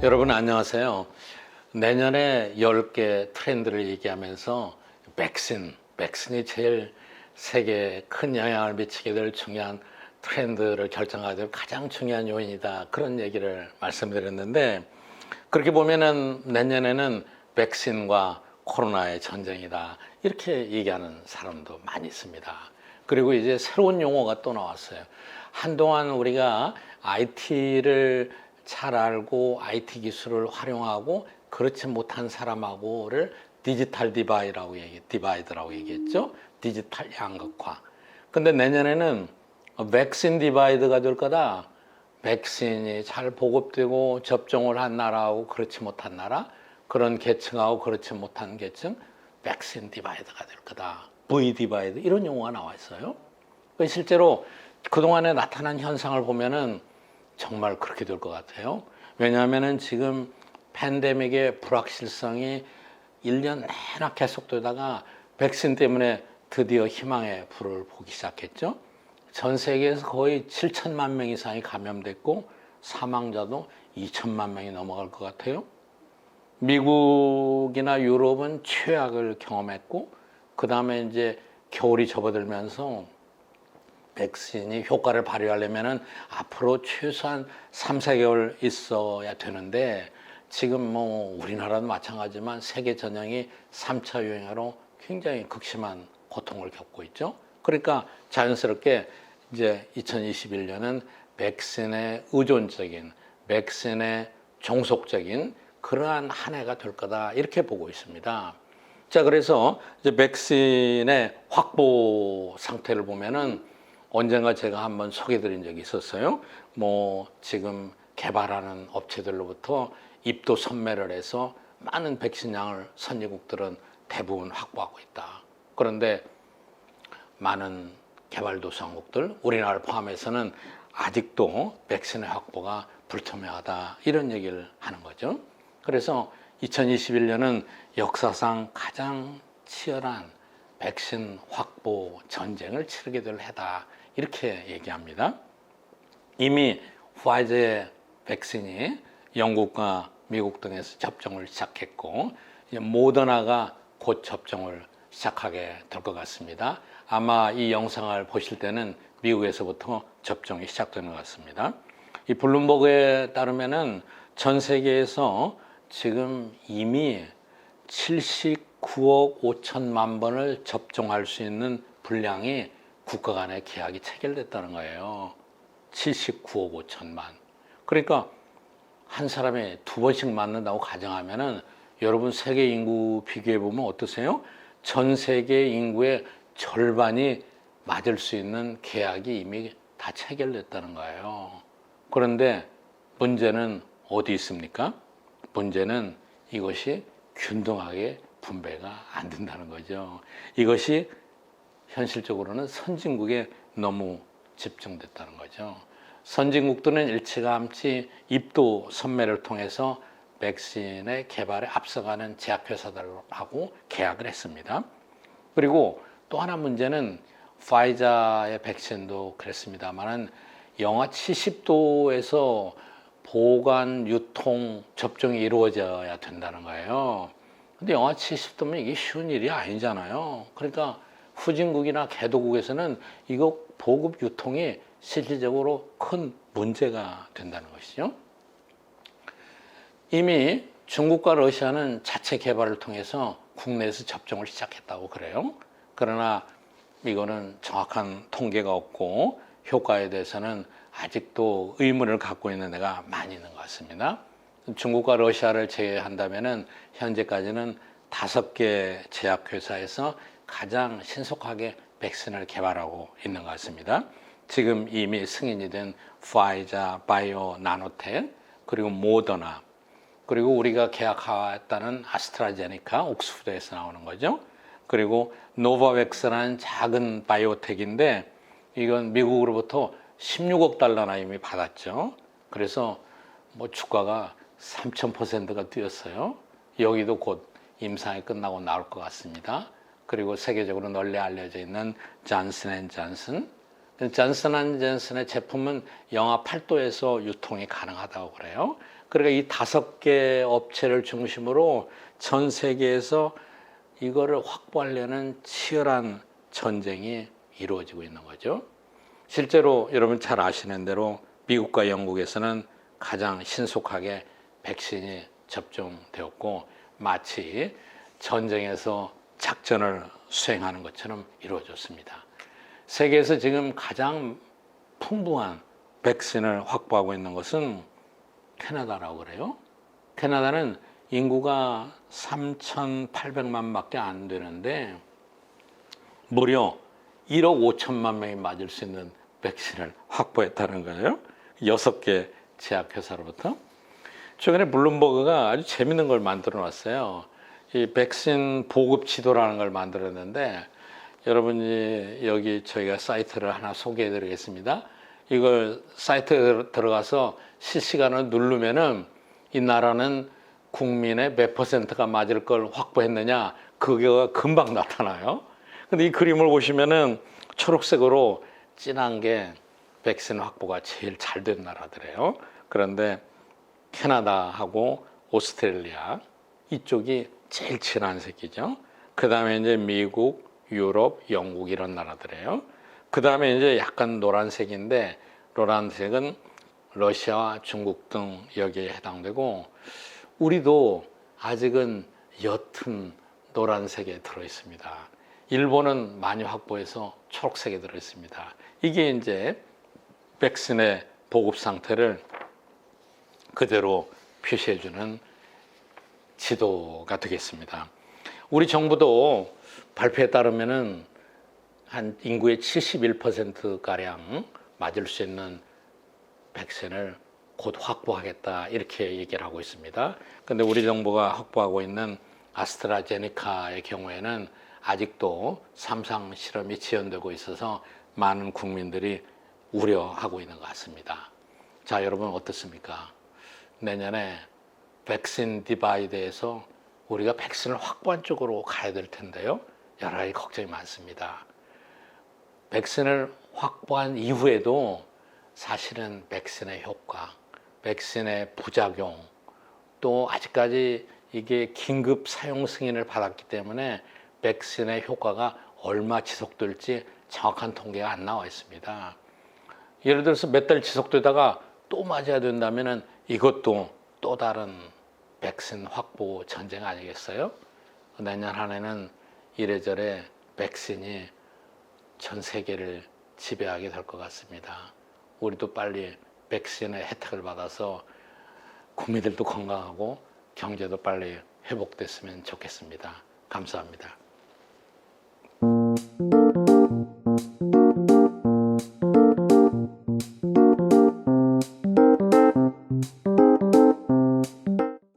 여러분 안녕하세요. 내년에 10개 트렌드를 얘기하면서 백신이 제일 세계에 큰 영향을 미치게 될 중요한 트렌드를 결정하게 될 가장 중요한 요인이다. 그런 얘기를 말씀드렸는데, 그렇게 보면은 내년에는 백신과 코로나의 전쟁이다. 이렇게 얘기하는 사람도 많이 있습니다. 그리고 이제 새로운 용어가 또 나왔어요. 한동안 우리가 IT를 잘 알고 IT 기술을 활용하고 그렇지 못한 사람하고를 디지털 디바이드라고 얘기했죠. 디지털 양극화. 근데 내년에는 백신 디바이드가 될 거다. 백신이 잘 보급되고 접종을 한 나라하고 그렇지 못한 나라, 그런 계층하고 그렇지 못한 계층, 백신 디바이드가 될 거다. V 디바이드 이런 용어가 나와 있어요. 실제로 그동안에 나타난 현상을 보면은 정말 그렇게 될 것 같아요. 왜냐하면은 지금 팬데믹의 불확실성이 1년 내내 계속되다가 백신 때문에 드디어 희망의 불을 보기 시작했죠. 전 세계에서 거의 7천만 명 이상이 감염됐고 사망자도 2천만 명이 넘어갈 것 같아요. 미국이나 유럽은 최악을 경험했고, 그 다음에 이제 겨울이 접어들면서 백신이 효과를 발휘하려면은 앞으로 최소한 3, 4개월 있어야 되는데, 지금 뭐 우리나라도 마찬가지지만 세계 전역이 3차 유행으로 굉장히 극심한 고통을 겪고 있죠. 그러니까 자연스럽게 이제 2021년은 백신에 의존적인, 백신에 종속적인 그러한 한 해가 될 거다, 이렇게 보고 있습니다. 자, 그래서 이제 백신의 확보 상태를 보면은 언젠가 제가 한번 소개드린 적이 있었어요. 뭐 지금 개발하는 업체들로부터 입도 선매를 해서 많은 백신 양을 선진국들은 대부분 확보하고 있다. 그런데 많은 개발도상국들, 우리나라를 포함해서는 아직도 백신의 확보가 불투명하다, 이런 얘기를 하는 거죠. 그래서 2021년은 역사상 가장 치열한 백신 확보 전쟁을 치르게 될 해다, 이렇게 얘기합니다. 이미 화이자의 백신이 영국과 미국 등에서 접종을 시작했고, 이제 모더나가 곧 접종을 시작하게 될 것 같습니다. 아마 이 영상을 보실 때는 미국에서부터 접종이 시작되는 것 같습니다. 이 블룸버그에 따르면은 전 세계에서 지금 이미 79억 5천만 번을 접종할 수 있는 분량이 국가 간의 계약이 체결됐다는 거예요. 79억 5천만. 그러니까 한 사람이 2번씩 맞는다고 가정하면은, 여러분 세계 인구 비교해 보면 어떠세요? 전 세계 인구의 절반이 맞을 수 있는 계약이 이미 다 체결됐다는 거예요. 그런데 문제는 어디 있습니까? 문제는 이것이 균등하게 분배가 안 된다는 거죠. 이것이 현실적으로는 선진국에 너무 집중됐다는 거죠. 선진국들은 일찌감치 입도 선매를 통해서 백신의 개발에 앞서가는 제약회사들하고 계약을 했습니다. 그리고 또 하나 문제는 파이자의 백신도 그랬습니다만 영하 70도에서 보관, 유통, 접종이 이루어져야 된다는 거예요. 근데 영하 70도면 이게 쉬운 일이 아니잖아요. 그러니까 후진국이나 개도국에서는 이거 보급 유통이 실질적으로 큰 문제가 된다는 것이죠. 이미 중국과 러시아는 자체 개발을 통해서 국내에서 접종을 시작했다고 그래요. 그러나 이거는 정확한 통계가 없고 효과에 대해서는 아직도 의문을 갖고 있는 데가 많이 있는 것 같습니다. 중국과 러시아를 제외한다면은 현재까지는 5개 제약회사에서 가장 신속하게 백신을 개발하고 있는 것 같습니다. 지금 이미 승인이 된 파이자, 바이오, 나노텍, 그리고 모더나, 그리고 우리가 계약했다는 아스트라제네카, 옥스퍼드에서 나오는 거죠. 그리고 노바백스라는 작은 바이오텍인데 이건 미국으로부터 16억 달러나 이미 받았죠. 그래서 뭐 주가가 3000%가 뛰었어요. 여기도 곧 임상이 끝나고 나올 것 같습니다. 그리고 세계적으로 널리 알려져 있는 존슨앤존슨, 존슨앤존슨의 제품은 영하 8도에서 유통이 가능하다고 그래요. 그러니까 이 5개 업체를 중심으로 전 세계에서 이거를 확보하려는 치열한 전쟁이 이루어지고 있는 거죠. 실제로 여러분 잘 아시는 대로 미국과 영국에서는 가장 신속하게 백신이 접종되었고 마치 전쟁에서 작전을 수행하는 것처럼 이루어졌습니다. 세계에서 지금 가장 풍부한 백신을 확보하고 있는 것은 캐나다라고 그래요. 캐나다는 인구가 3,800만 밖에 안 되는데 무려 1억 5천만 명이 맞을 수 있는 백신을 확보했다는 거예요. 6개 제약회사로부터. 최근에 블룸버그가 아주 재밌는 걸 만들어 놨어요. 이 백신 보급 지도라는 걸 만들었는데 여러분이 여기 저희가 사이트를 하나 소개해 드리겠습니다. 이걸 사이트에 들어가서 실시간으로 누르면은 이 나라는 국민의 몇 퍼센트가 맞을 걸 확보했느냐 그게 금방 나타나요. 근데 이 그림을 보시면은 초록색으로 진한 게 백신 확보가 제일 잘 된 나라더래요. 그런데 캐나다하고 오스트레일리아 이쪽이 제일 진한 색이죠. 그 다음에 이제 미국, 유럽, 영국 이런 나라들이에요. 그 다음에 이제 약간 노란색인데 노란색은 러시아와 중국 등 여기에 해당되고 우리도 아직은 옅은 노란색에 들어 있습니다. 일본은 많이 확보해서 초록색에 들어 있습니다. 이게 이제 백신의 보급 상태를 그대로 표시해주는 지도가 되겠습니다. 우리 정부도 발표에 따르면은 한 인구의 71%가량 맞을 수 있는 백신을 곧 확보하겠다 이렇게 얘기를 하고 있습니다. 근데 우리 정부가 확보하고 있는 아스트라제네카의 경우에는 아직도 3상 실험이 지연되고 있어서 많은 국민들이 우려하고 있는 것 같습니다. 자, 여러분 어떻습니까? 내년에 백신 디바이드에서 우리가 백신을 확보한 쪽으로 가야 될 텐데요. 여러 가지 걱정이 많습니다. 백신을 확보한 이후에도 사실은 백신의 효과, 백신의 부작용, 또 아직까지 이게 긴급 사용 승인을 받았기 때문에 백신의 효과가 얼마 지속될지 정확한 통계가 안 나와 있습니다. 예를 들어서 몇 달 지속되다가 또 맞아야 된다면 이것도 또 다른 백신 확보 전쟁 아니겠어요? 내년 한 해는 이래저래 백신이 전 세계를 지배하게 될 것 같습니다. 우리도 빨리 백신의 혜택을 받아서 국민들도 건강하고 경제도 빨리 회복됐으면 좋겠습니다. 감사합니다.